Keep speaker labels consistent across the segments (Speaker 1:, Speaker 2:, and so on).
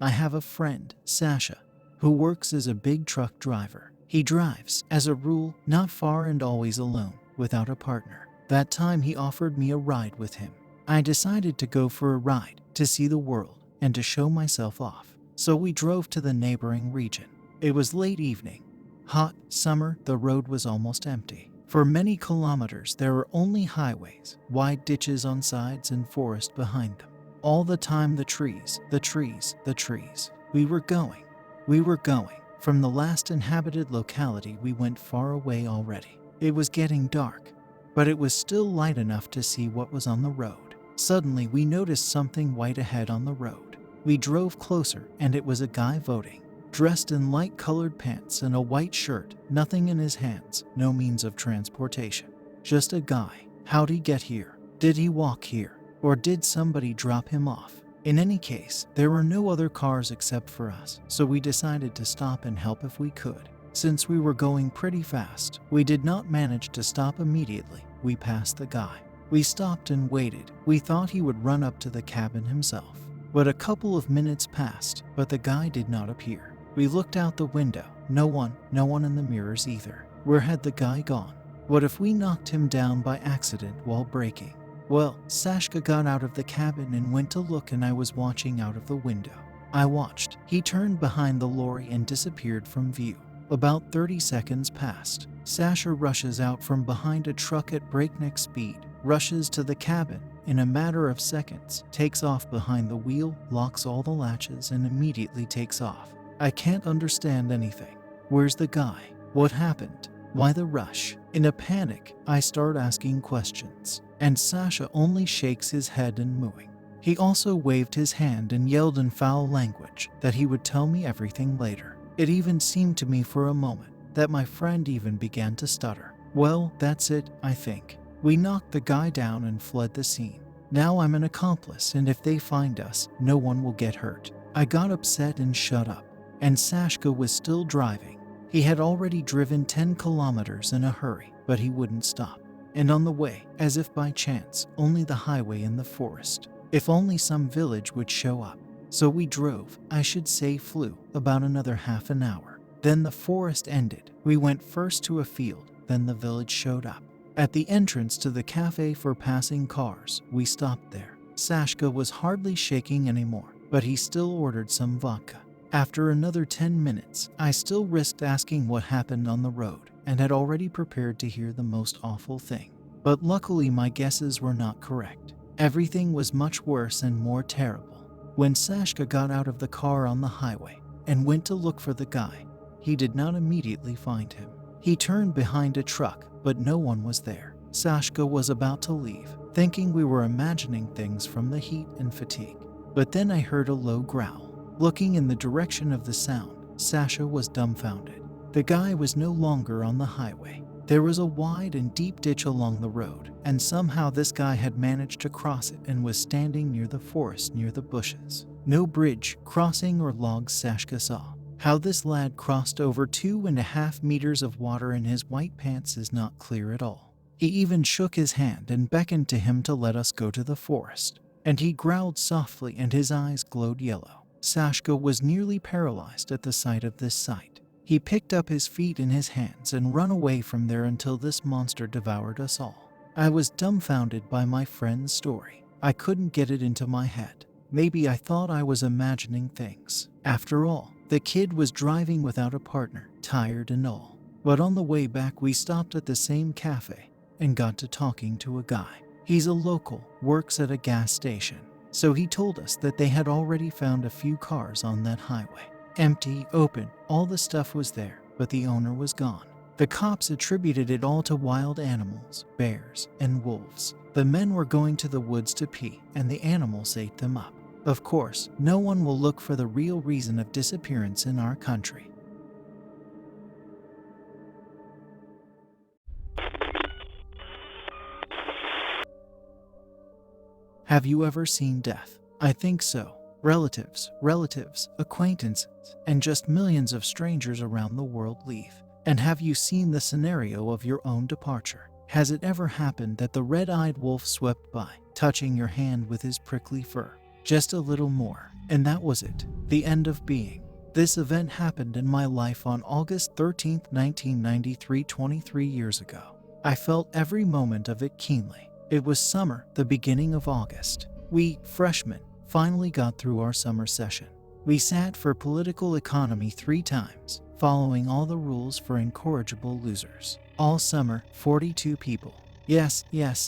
Speaker 1: I have a friend, Sasha, who works as a big truck driver. He drives, as a rule, not far and always alone, without a partner. That time he offered me a ride with him. I decided to go for a ride, to see the world, and to show myself off. So we drove to the neighboring region. It was late evening. Hot, summer, the road was almost empty. For many kilometers there were only highways, wide ditches on sides and forest behind them. All the time the trees, the trees, the trees. We were going. From the last inhabited locality we went far away already. It was getting dark, but it was still light enough to see what was on the road. Suddenly we noticed something white ahead on the road. We drove closer and it was a guy voting, dressed in light-colored pants and a white shirt, nothing in his hands, no means of transportation. Just a guy. How'd he get here? Did he walk here? Or did somebody drop him off? In any case, there were no other cars except for us, so we decided to stop and help if we could. Since we were going pretty fast, we did not manage to stop immediately. We passed the guy. We stopped and waited. We thought he would run up to the cabin himself. But a couple of minutes passed, but the guy did not appear. We looked out the window. No one in the mirrors either. Where had the guy gone? What if we knocked him down by accident while braking? Well, Sashka got out of the cabin and went to look, and I was watching out of the window. I watched. He turned behind the lorry and disappeared from view. About 30 seconds passed. Sasha rushes out from behind a truck at breakneck speed, rushes to the cabin, in a matter of seconds, takes off behind the wheel, locks all the latches, and immediately takes off. I can't understand anything. Where's the guy? What happened? Why the rush? In a panic, I start asking questions, and Sasha only shakes his head and mooing. He also waved his hand and yelled in foul language that he would tell me everything later. It even seemed to me for a moment that my friend even began to stutter. Well, that's it, I think. We knocked the guy down and fled the scene. Now I'm an accomplice, and if they find us, no one will get hurt. I got upset and shut up. And Sashka was still driving. He had already driven 10 kilometers in a hurry, but he wouldn't stop. And on the way, as if by chance, only the highway and the forest. If only some village would show up. So we drove, I should say flew, about another half an hour. Then the forest ended. We went first to a field, then the village showed up. At the entrance to the cafe for passing cars, we stopped there. Sashka was hardly shaking anymore, but he still ordered some vodka. After another 10 minutes, I still risked asking what happened on the road and had already prepared to hear the most awful thing. But luckily my guesses were not correct. Everything was much worse and more terrible. When Sashka got out of the car on the highway and went to look for the guy, he did not immediately find him. He turned behind a truck, but no one was there. Sashka was about to leave, thinking we were imagining things from the heat and fatigue. But then I heard a low growl. Looking in the direction of the sound, Sasha was dumbfounded. The guy was no longer on the highway. There was a wide and deep ditch along the road, and somehow this guy had managed to cross it and was standing near the forest near the bushes. No bridge, crossing, or logs Sashka saw. How this lad crossed over 2.5 meters of water in his white pants is not clear at all. He even shook his hand and beckoned to him to let us go to the forest. And he growled softly and his eyes glowed yellow. Sashka was nearly paralyzed at the sight of this sight. He picked up his feet in his hands and ran away from there until this monster devoured us all. I was dumbfounded by my friend's story. I couldn't get it into my head. Maybe I thought I was imagining things. After all, the kid was driving without a partner, tired and all. But on the way back we stopped at the same cafe and got to talking to a guy. He's a local, works at a gas station. So he told us that they had already found a few cars on that highway. Empty, open, all the stuff was there, but the owner was gone. The cops attributed it all to wild animals, bears, and wolves. The men were going to the woods to pee, and the animals ate them up. Of course, no one will look for the real reason of disappearance in our country. Have you ever seen death? I think so. Relatives, acquaintances, and just millions of strangers around the world leave. And have you seen the scenario of your own departure? Has it ever happened that the red-eyed wolf swept by, touching your hand with his prickly fur? Just a little more. And that was it, the end of being. This event happened in my life on August 13th, 1993, 23 years ago. I felt every moment of it keenly. It was summer, the beginning of August. We, freshmen, finally got through our summer session. We sat for political economy 3 times, following all the rules for incorrigible losers. All summer, 42 people. Yes,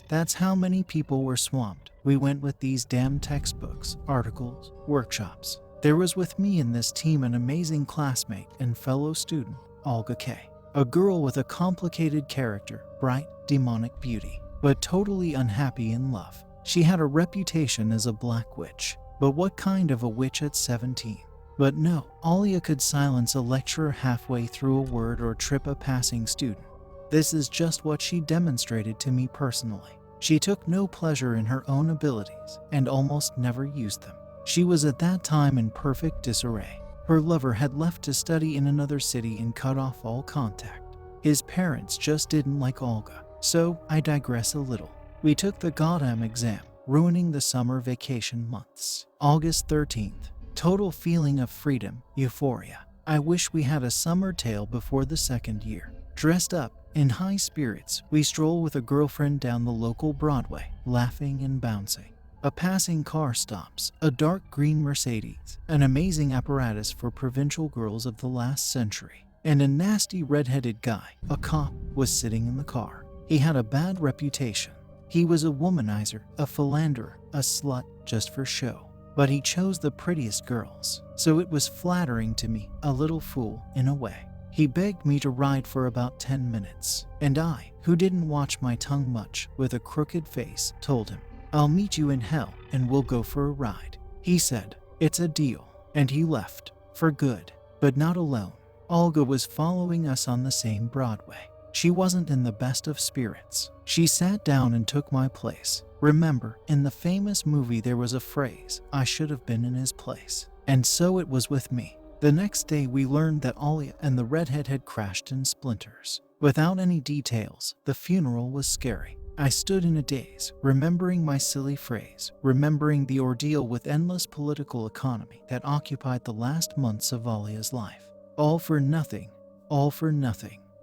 Speaker 1: that's how many people were swamped. We went with these damn textbooks, articles, workshops. There was with me in this team an amazing classmate and fellow student, Olga K. A girl with a complicated character, bright, demonic beauty, but totally unhappy in love. She had a reputation as a black witch. But what kind of a witch at 17? But no, Alia could silence a lecturer halfway through a word or trip a passing student. This is just what she demonstrated to me personally. She took no pleasure in her own abilities and almost never used them. She was at that time in perfect disarray. Her lover had left to study in another city and cut off all contact. His parents just didn't like Olga. So, I digress a little. We took the goddamn exam, ruining the summer vacation months. August 13th. Total feeling of freedom, euphoria. I wish we had a summer tale before the second year. Dressed up, in high spirits, we stroll with a girlfriend down the local Broadway, laughing and bouncing. A passing car stops, a dark green Mercedes, an amazing apparatus for provincial girls of the last century, and a nasty red-headed guy, a cop, was sitting in the car. He had a bad reputation. He was a womanizer, a philanderer, a slut, just for show. But he chose the prettiest girls, so it was flattering to me, a little fool, in a way. He begged me to ride for about 10 minutes, and I, who didn't watch my tongue much, with a crooked face, told him, "I'll meet you in hell, and we'll go for a ride." He said, "It's a deal," and he left, for good, but not alone. Olga was following us on the same Broadway. She wasn't in the best of spirits. She sat down and took my place. Remember, in the famous movie there was a phrase, "I should have been in his place." And so it was with me. The next day we learned that Alia and the redhead had crashed in splinters. Without any details, the funeral was scary. I stood in a daze, remembering my silly phrase, remembering the ordeal with endless political economy that occupied the last months of Alia's life. All for nothing,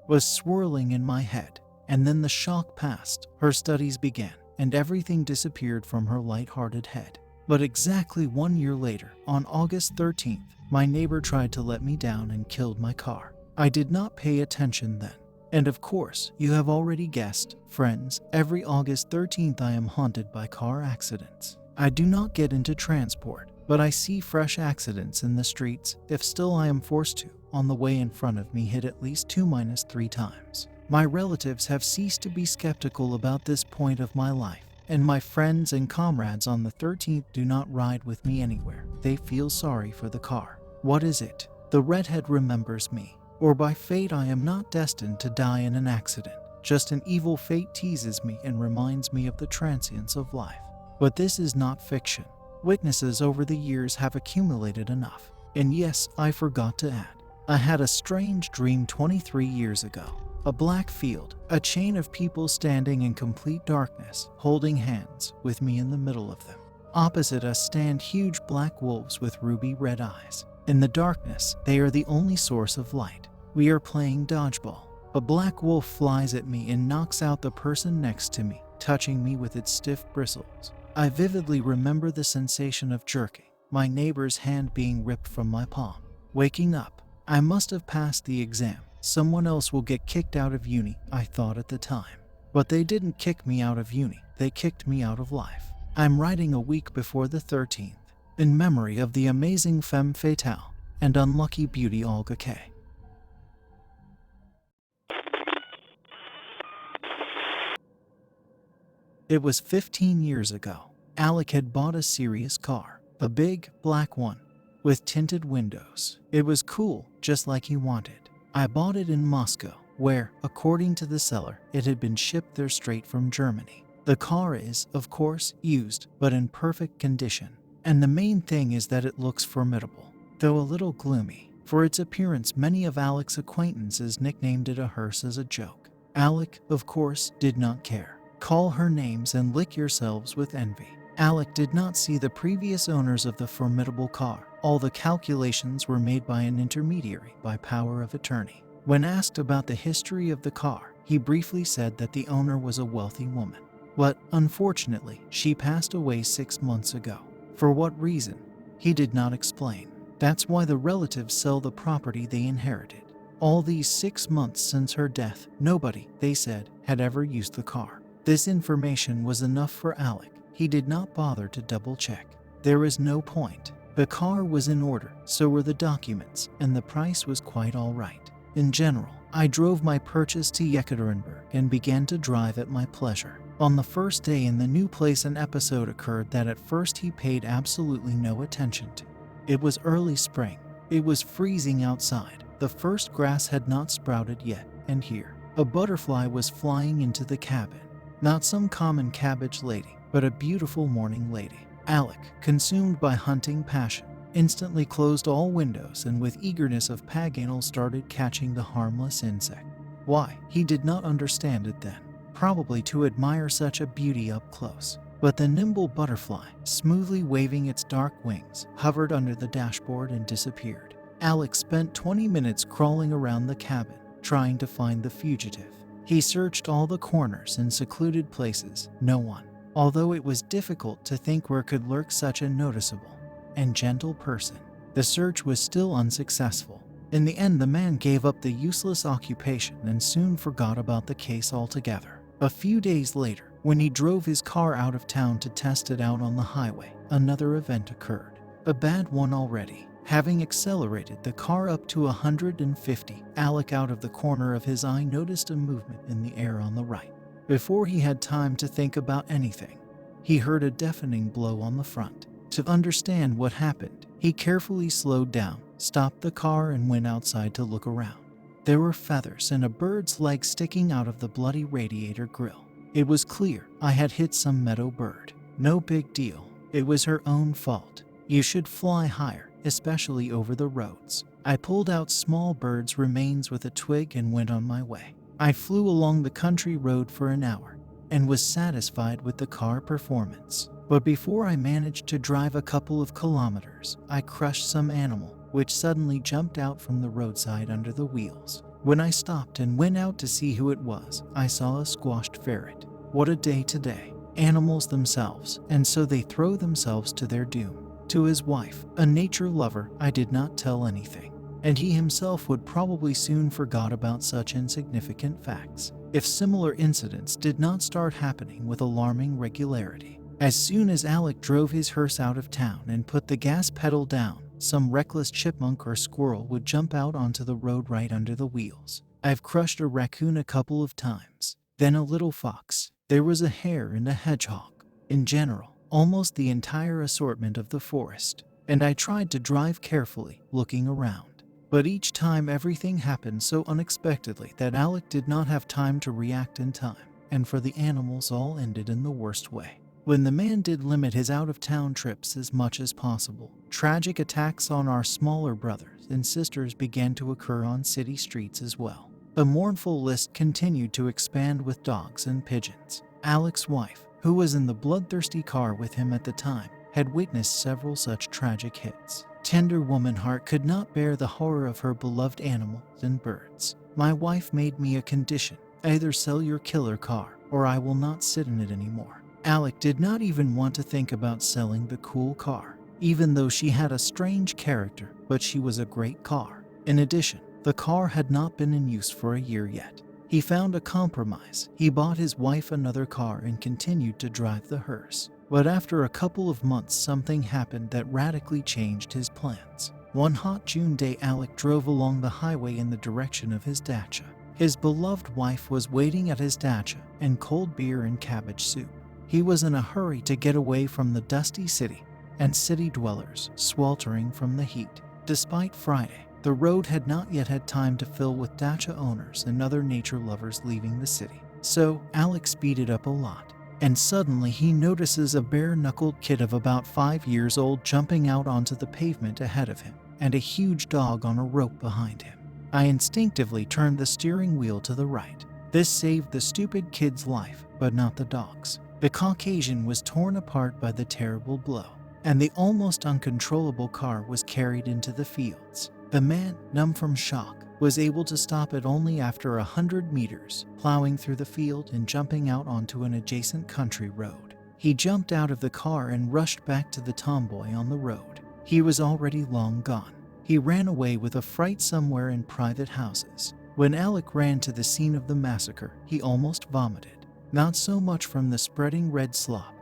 Speaker 1: was swirling in my head. And then the shock passed, her studies began, and everything disappeared from her light-hearted head. But exactly 1 year later, on August 13th, my neighbor tried to let me down and killed my car. I did not pay attention then. And of course, you have already guessed, friends, every August 13th I am haunted by car accidents. I do not get into transport, but I see fresh accidents in the streets. If still I am forced to, on the way in front of me hit at least 2-3 times. My relatives have ceased to be skeptical about this point of my life, and my friends and comrades on the 13th do not ride with me anywhere. They feel sorry for the car. What is it? The redhead remembers me. Or by fate I am not destined to die in an accident. Just an evil fate teases me and reminds me of the transience of life. But this is not fiction. Witnesses over the years have accumulated enough. And yes, I forgot to add. I had a strange dream 23 years ago. A black field, a chain of people standing in complete darkness, holding hands, with me in the middle of them. Opposite us stand huge black wolves with ruby red eyes. In the darkness, they are the only source of light. We are playing dodgeball. A black wolf flies at me and knocks out the person next to me, touching me with its stiff bristles. I vividly remember the sensation of jerking, my neighbor's hand being ripped from my palm. Waking up, I must have passed the exam. Someone else will get kicked out of uni, I thought at the time. But they didn't kick me out of uni, they kicked me out of life. I'm writing a week before the 13th, in memory of the amazing femme fatale and unlucky beauty Olga K. It was 15 years ago. Alec had bought a serious car, a big, black one, with tinted windows. It was cool, just like he wanted. I bought it in Moscow, where, according to the seller, it had been shipped there straight from Germany. The car is, of course, used, but in perfect condition. And the main thing is that it looks formidable, though a little gloomy. For its appearance, many of Alec's acquaintances nicknamed it a hearse as a joke. Alec, of course, did not care. Call her names and lick yourselves with envy. Alec did not see the previous owners of the formidable car. All the calculations were made by an intermediary by power of attorney. When asked about the history of the car, he briefly said that the owner was a wealthy woman. But, unfortunately, she passed away 6 months ago. For what reason? He did not explain. That's why the relatives sell the property they inherited. All these 6 months since her death, nobody, they said, had ever used the car. This information was enough for Alec. He did not bother to double-check. There was no point. The car was in order, so were the documents, and the price was quite all right. In general, I drove my purchase to Yekaterinburg and began to drive at my pleasure. On the first day in the new place, an episode occurred that at first he paid absolutely no attention to. It was early spring. It was freezing outside. The first grass had not sprouted yet, and here, a butterfly was flying into the cabin. Not some common cabbage lady, but a beautiful morning lady. Alec, consumed by hunting passion, instantly closed all windows and with eagerness of Paganel started catching the harmless insect. Why? He did not understand it then. Probably to admire such a beauty up close. But the nimble butterfly, smoothly waving its dark wings, hovered under the dashboard and disappeared. Alec spent 20 minutes crawling around the cabin, trying to find the fugitive. He searched all the corners and secluded places. No one. Although it was difficult to think where could lurk such a noticeable and gentle person, the search was still unsuccessful. In the end, the man gave up the useless occupation and soon forgot about the case altogether. A few days later, when he drove his car out of town to test it out on the highway, another event occurred. A bad one already. Having accelerated the car up to 150, Alec, out of the corner of his eye, noticed a movement in the air on the right. Before he had time to think about anything, he heard a deafening blow on the front. To understand what happened, he carefully slowed down, stopped the car, and went outside to look around. There were feathers and a bird's leg sticking out of the bloody radiator grill. It was clear I had hit some meadow bird. No big deal. It was her own fault. You should fly higher, especially over the roads. I pulled out small bird's remains with a twig and went on my way. I flew along the country road for an hour and was satisfied with the car performance. But before I managed to drive a couple of kilometers, I crushed some animal, which suddenly jumped out from the roadside under the wheels. When I stopped and went out to see who it was, I saw a squashed ferret. What a day today. Animals themselves, and so they throw themselves to their doom. To his wife, a nature lover, I did not tell anything, and he himself would probably soon forgot about such insignificant facts if similar incidents did not start happening with alarming regularity. As soon as Alec drove his hearse out of town and put the gas pedal down, some reckless chipmunk or squirrel would jump out onto the road right under the wheels. I've crushed a raccoon a couple of times, then a little fox. There was a hare and a hedgehog. In general, almost the entire assortment of the forest, and I tried to drive carefully, looking around. But each time everything happened so unexpectedly that Alec did not have time to react in time, and for the animals all ended in the worst way. When the man did limit his out-of-town trips as much as possible, tragic attacks on our smaller brothers and sisters began to occur on city streets as well. The mournful list continued to expand with dogs and pigeons. Alec's wife, who was in the bloodthirsty car with him at the time, had witnessed several such tragic hits. Tender woman heart could not bear the horror of her beloved animals and birds. My wife made me a condition: either sell your killer car, or I will not sit in it anymore. Alec did not even want to think about selling the cool car, even though she had a strange character, but she was a great car. In addition, the car had not been in use for a year yet. He found a compromise. He bought his wife another car and continued to drive the hearse. But after a couple of months, something happened that radically changed his plans. One hot June day, Alec drove along the highway in the direction of his dacha. His beloved wife was waiting at his dacha, and cold beer and cabbage soup. He was in a hurry to get away from the dusty city and city dwellers sweltering from the heat. Despite Friday, the road had not yet had time to fill with dacha owners and other nature lovers leaving the city. So Alec speeded up a lot, and suddenly he notices a bare-knuckled kid of about 5 years old jumping out onto the pavement ahead of him, and a huge dog on a rope behind him. I instinctively turned the steering wheel to the right. This saved the stupid kid's life, but not the dog's. The Caucasian was torn apart by the terrible blow, and the almost uncontrollable car was carried into the fields. The man, numb from shock, was able to stop it only after 100 meters, plowing through the field and jumping out onto an adjacent country road. He jumped out of the car and rushed back to the tomboy on the road. He was already long gone. He ran away with a fright somewhere in private houses. When Alec ran to the scene of the massacre, he almost vomited. Not so much from the spreading red slop,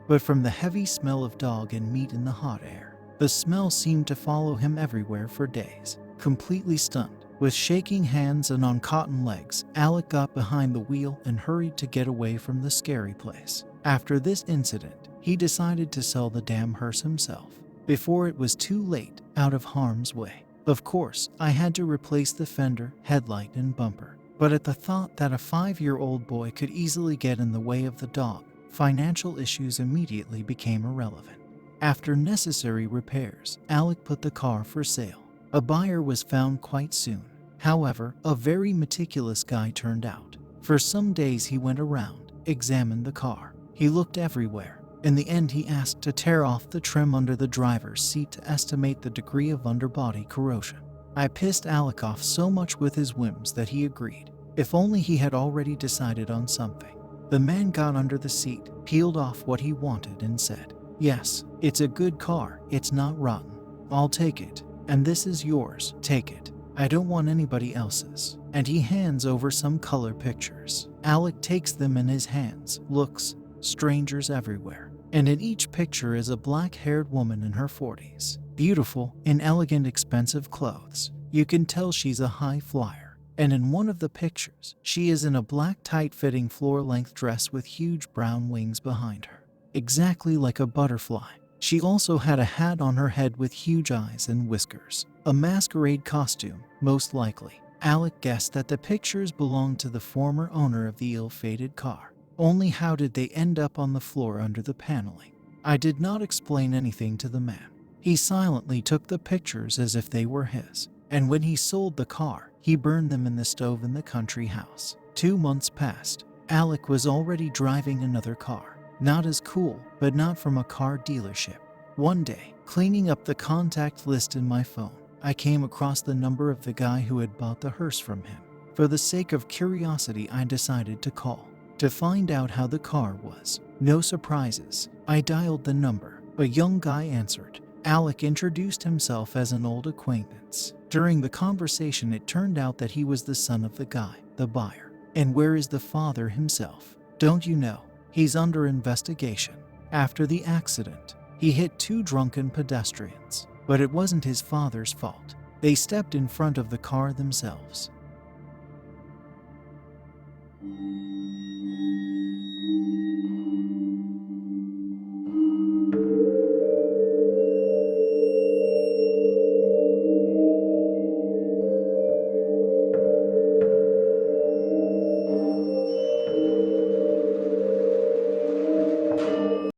Speaker 1: but from the heavy smell of dog and meat in the hot air. The smell seemed to follow him everywhere for days. Completely stunned, with shaking hands and on cotton legs, Alec got behind the wheel and hurried to get away from the scary place. After this incident, he decided to sell the damn hearse himself, before it was too late, out of harm's way. Of course, I had to replace the fender, headlight, and bumper. But at the thought that a 5-year-old boy could easily get in the way of the dog, financial issues immediately became irrelevant. After necessary repairs, Alec put the car for sale. A buyer was found quite soon. However, a very meticulous guy turned out. For some days he went around, examined the car. He looked everywhere. In the end, he asked to tear off the trim under the driver's seat to estimate the degree of underbody corrosion. I pissed Alec off so much with his whims that he agreed. If only he had already decided on something. The man got under the seat, peeled off what he wanted, and said, "Yes, it's a good car, it's not rotten. I'll take it. And this is yours, take it. I don't want anybody else's." And he hands over some color pictures. Alec takes them in his hands, looks, strangers everywhere. And in each picture is a black-haired woman in her 40s. Beautiful, in elegant, expensive clothes. You can tell she's a high flyer. And in one of the pictures, she is in a black tight-fitting floor-length dress with huge brown wings behind her. Exactly like a butterfly. She also had a hat on her head with huge eyes and whiskers. A masquerade costume, most likely. Alec guessed that the pictures belonged to the former owner of the ill-fated car. Only how did they end up on the floor under the paneling? I did not explain anything to the man. He silently took the pictures as if they were his. And when he sold the car, he burned them in the stove in the country house. 2 months passed. Alec was already driving another car. Not as cool, but not from a car dealership. One day, cleaning up the contact list in my phone, I came across the number of the guy who had bought the hearse from him. For the sake of curiosity, I decided to call, to find out how the car was. No surprises. I dialed the number. A young guy answered. Alec introduced himself as an old acquaintance. During the conversation, it turned out that he was the son of the guy, the buyer. And where is the father himself? Don't you know? He's under investigation. After the accident, he hit 2 drunken pedestrians. But it wasn't his father's fault. They stepped in front of the car themselves.